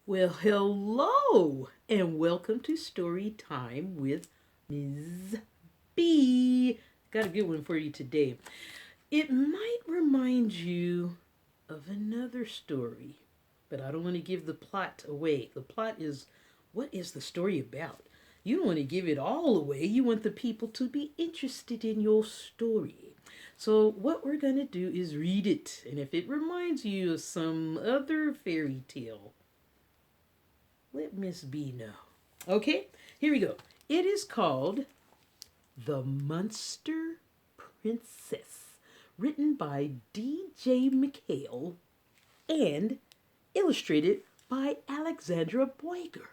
Well, hello, and welcome to Story Time with Ms. B. Got a good one for you today. It might remind you of another story, but I don't want to give the plot away. The plot is, what is the story about? You don't want to give it all away. You want the people to be interested in your story. So, what we're going to do is read it. And if it reminds you of some other fairy tale, let Miss B know. Okay, here we go. It is called The Monster Princess, written by D.J. MacHale and illustrated by Alexandra Boiger.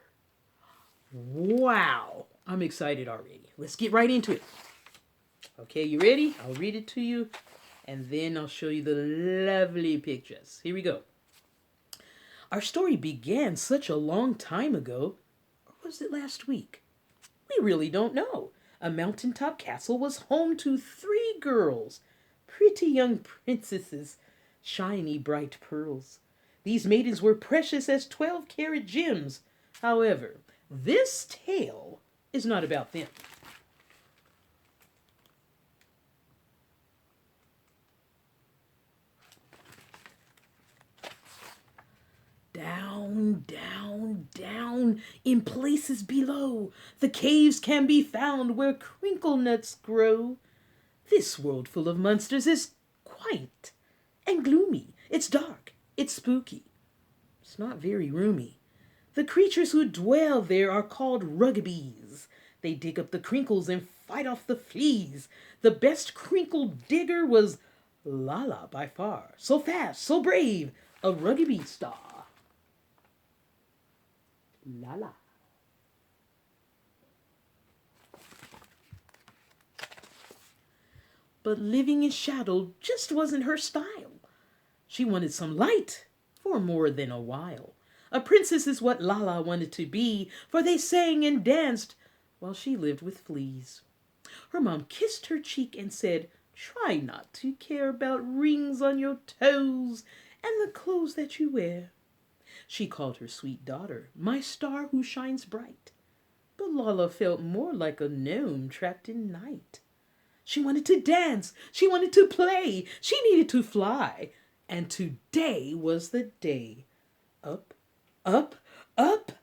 Wow, I'm excited already. Let's get right into it. Okay, you ready? I'll read it to you and then I'll show you the lovely pictures. Here we go. Our story began such a long time ago, or was it last week? We really don't know. A mountaintop castle was home to three girls, pretty young princesses, shiny bright pearls. These maidens were precious as 12-carat gems. However, this tale is not about them. Down, down, down, in places below, the caves can be found where crinkle nuts grow. This world full of monsters is quaint and gloomy. It's dark, it's spooky, it's not very roomy. The creatures who dwell there are called ruggabees. They dig up the crinkles and fight off the fleas. The best crinkle digger was Lala by far. So fast, so brave, a ruggabee star. Lala. But living in shadow just wasn't her style. She wanted some light for more than a while. A princess is what Lala wanted to be, for they sang and danced while she lived with fleas. Her mom kissed her cheek and said, "Try not to care about rings on your toes and the clothes that you wear." She called her sweet daughter, "My star who shines bright." But Lala felt more like a gnome trapped in night. She wanted to dance. She wanted to play. She needed to fly. And today was the day. Up, up, up.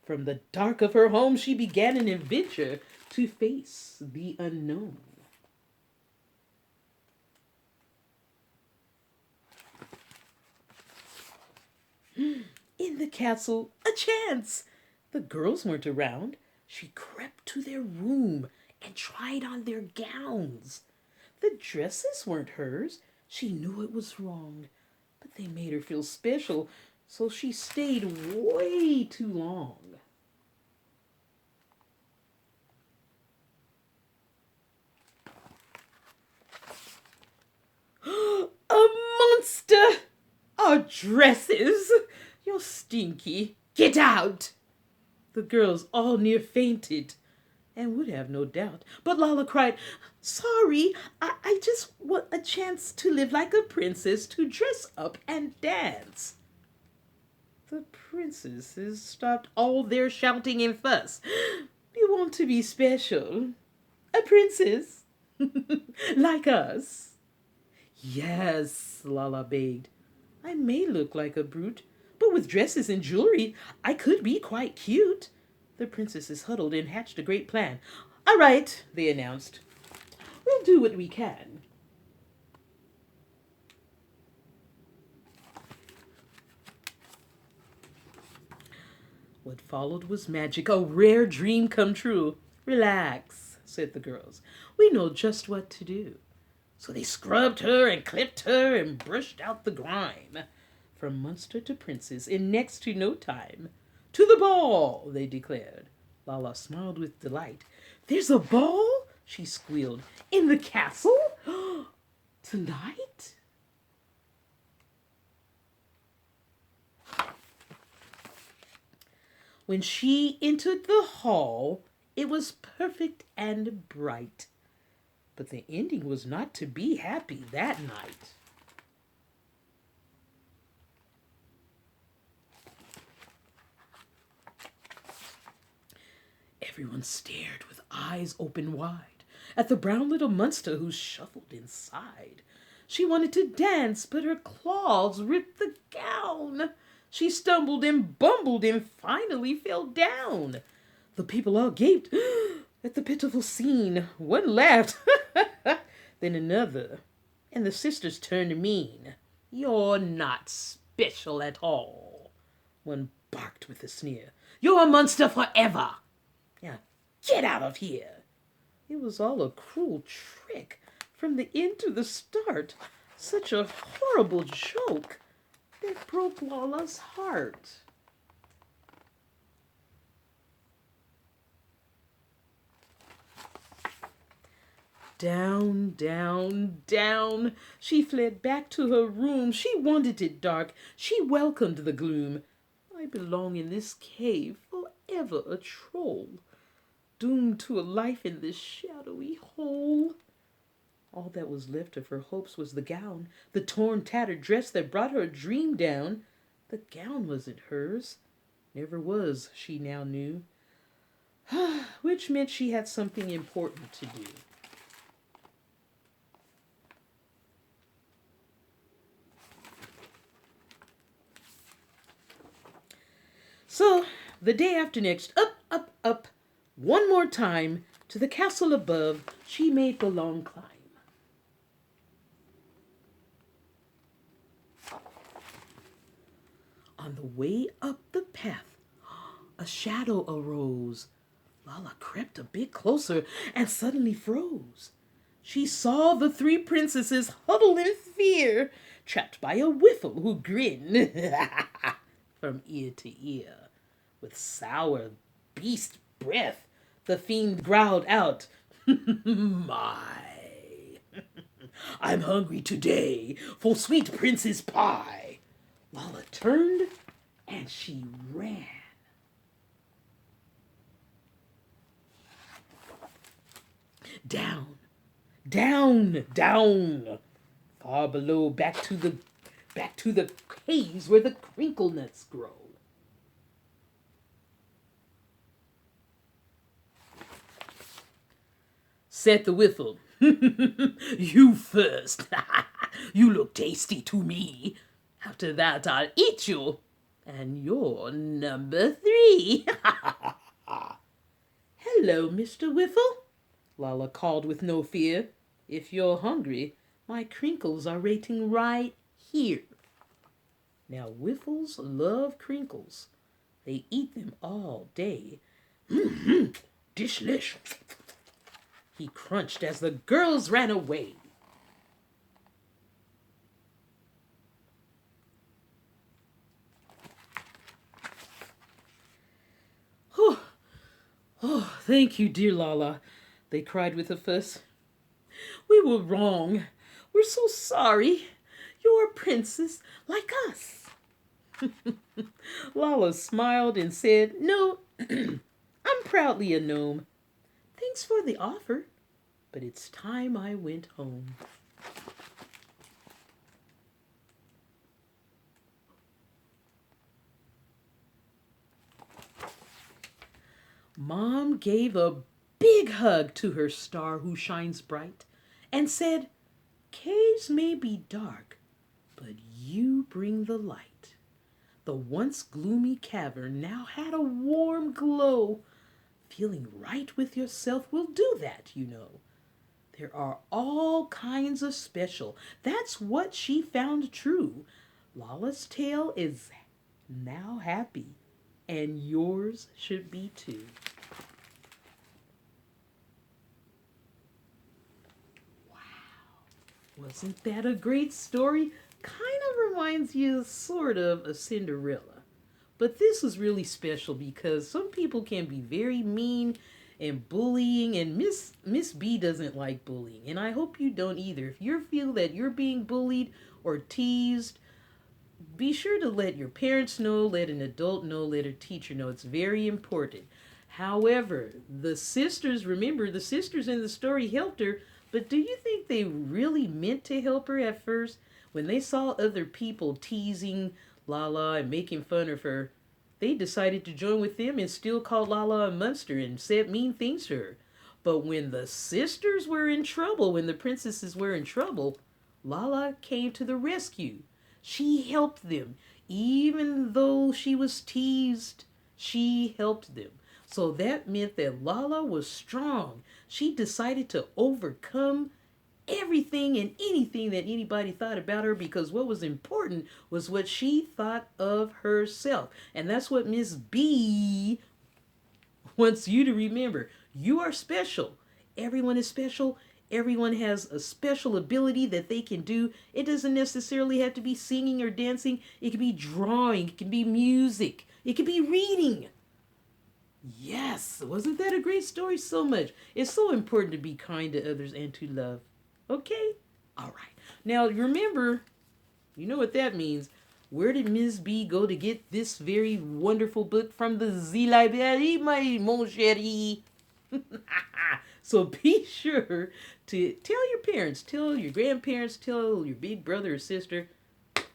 From the dark of her home, she began an adventure to face the unknown. In the castle, a chance. The girls weren't around. She crept to their room and tried on their gowns. The dresses weren't hers. She knew it was wrong, but they made her feel special, so she stayed way too long. A monster! Our dresses! You're stinky. Get out! The girls all near fainted and would have no doubt. But Lala cried, "Sorry, I just want a chance to live like a princess, to dress up and dance." The princesses stopped all their shouting and fuss. "You want to be special? A princess? Like us?" "Yes," Lala begged. "I may look like a brute, but with dresses and jewelry, I could be quite cute." The princesses huddled and hatched a great plan. "All right," they announced. "We'll do what we can." What followed was magic, a rare dream come true. "Relax," said the girls. "We know just what to do." So they scrubbed her and clipped her and brushed out the grime. From monster to princess in next to no time. "To the ball," they declared. Lala smiled with delight. "There's a ball?" she squealed. "In the castle? Tonight?" When she entered the hall, it was perfect and bright. But the ending was not to be happy that night. Everyone stared with eyes open wide at the brown little monster who shuffled inside. She wanted to dance, but her claws ripped the gown. She stumbled and bumbled and finally fell down. The people all gaped at the pitiful scene. One laughed, then another, and the sisters turned mean. "You're not special at all," one barked with a sneer. "You're a monster forever. Now get out of here." It was all a cruel trick from the end to the start. Such a horrible joke that broke Lala's heart. Down, down, down. She fled back to her room. She wanted it dark. She welcomed the gloom. "I belong in this cave, forever a troll, doomed to a life in this shadowy hole." All that was left of her hopes was the gown, the torn, tattered dress that brought her dream down. The gown wasn't hers. Never was, she now knew. Which meant she had something important to do. So, the day after next, up, up, up, one more time, to the castle above, she made the long climb. On the way up the path, a shadow arose. Lala crept a bit closer and suddenly froze. She saw the three princesses huddled in fear, trapped by a whiffle who grinned from ear to ear. With sour beast breath, the fiend growled out, "My, I'm hungry today for sweet princess pie." Lala turned and she ran. Down, down, down, far below, back to the caves where the crinkle nuts grow. Said the whiffle, "You first. You look tasty to me. After that, I'll eat you, and you're number 3. "Hello, Mr. Whiffle," Lala called with no fear. "If you're hungry, my crinkles are waiting right here." Now, whiffles love crinkles. They eat them all day. Dishlish, he crunched as the girls ran away. "Oh, thank you, dear Lala," they cried with a fuss. "We were wrong. We're so sorry. You're a princess like us." Lala smiled and said, "No, I'm proudly a gnome. Thanks for the offer, but it's time I went home." Mom gave a big hug to her star who shines bright and said, "Caves may be dark, but you bring the light." The once gloomy cavern now had a warm glow. Feeling right with yourself will do that, you know. There are all kinds of special. That's what she found true. Lala's tale is now happy, and yours should be too. Wasn't that a great story? Kind of reminds you sort of Cinderella. But this was really special because some people can be very mean and bullying, and Miss B doesn't like bullying. And I hope you don't either. If you feel that you're being bullied or teased, be sure to let your parents know, let an adult know, let a teacher know. It's very important. However, the sisters, remember, the sisters in the story helped her, but do you think they really meant to help her at first? When they saw other people teasing Lala and making fun of her, they decided to join with them and still called Lala a monster and said mean things to her. But when the sisters were in trouble, when the princesses were in trouble, Lala came to the rescue. She helped them. Even though she was teased, she helped them. So that meant that Lala was strong. She decided to overcome everything and anything that anybody thought about her, because what was important was what she thought of herself. And that's what Miss B wants you to remember. You are special. Everyone is special. Everyone has a special ability that they can do. It doesn't necessarily have to be singing or dancing. It can be drawing. It can be music. It can be reading. Yes, wasn't that a great story? So much. It's so important to be kind to others and to love. Okay? All right. Now, remember, you know what that means. Where did Ms. B go to get this very wonderful book from the Z Library, mon chéri? So be sure to tell your parents, tell your grandparents, tell your big brother or sister,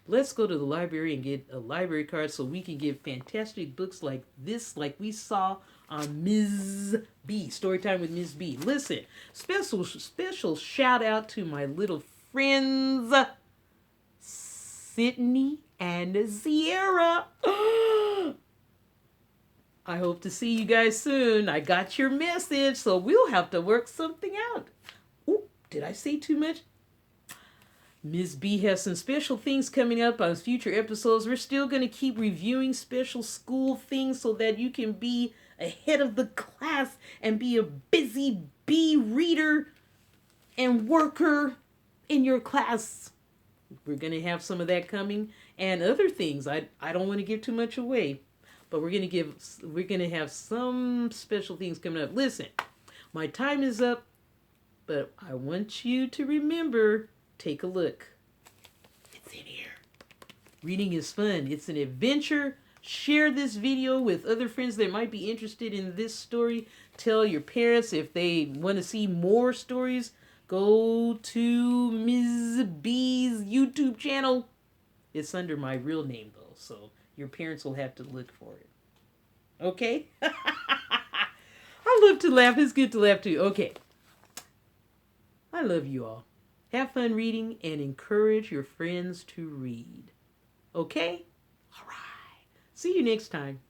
let's go to the library and get a library card so we can get fantastic books like this, like we saw on Ms. B. Storytime with Ms. B. Listen, special shout out to my little friends, Sydney and Sierra. I hope to see you guys soon. I got your message, so we'll have to work something out. Ooh, did I say too much? Ms. B has some special things coming up on future episodes. We're still going to keep reviewing special school things so that you can be ahead of the class and be a busy bee reader and worker in your class. We're going to have some of that coming and other things. I don't want to give too much away, but we're going to have some special things coming up. Listen, my time is up, but I want you to remember, take a look. It's in here. Reading is fun. It's an adventure. Share this video with other friends that might be interested in this story. Tell your parents if they want to see more stories. Go to Ms. B's YouTube channel. It's under my real name, though, so your parents will have to look for it. Okay? I love to laugh. It's good to laugh, too. Okay. I love you all. Have fun reading and encourage your friends to read. Okay? All right. See you next time.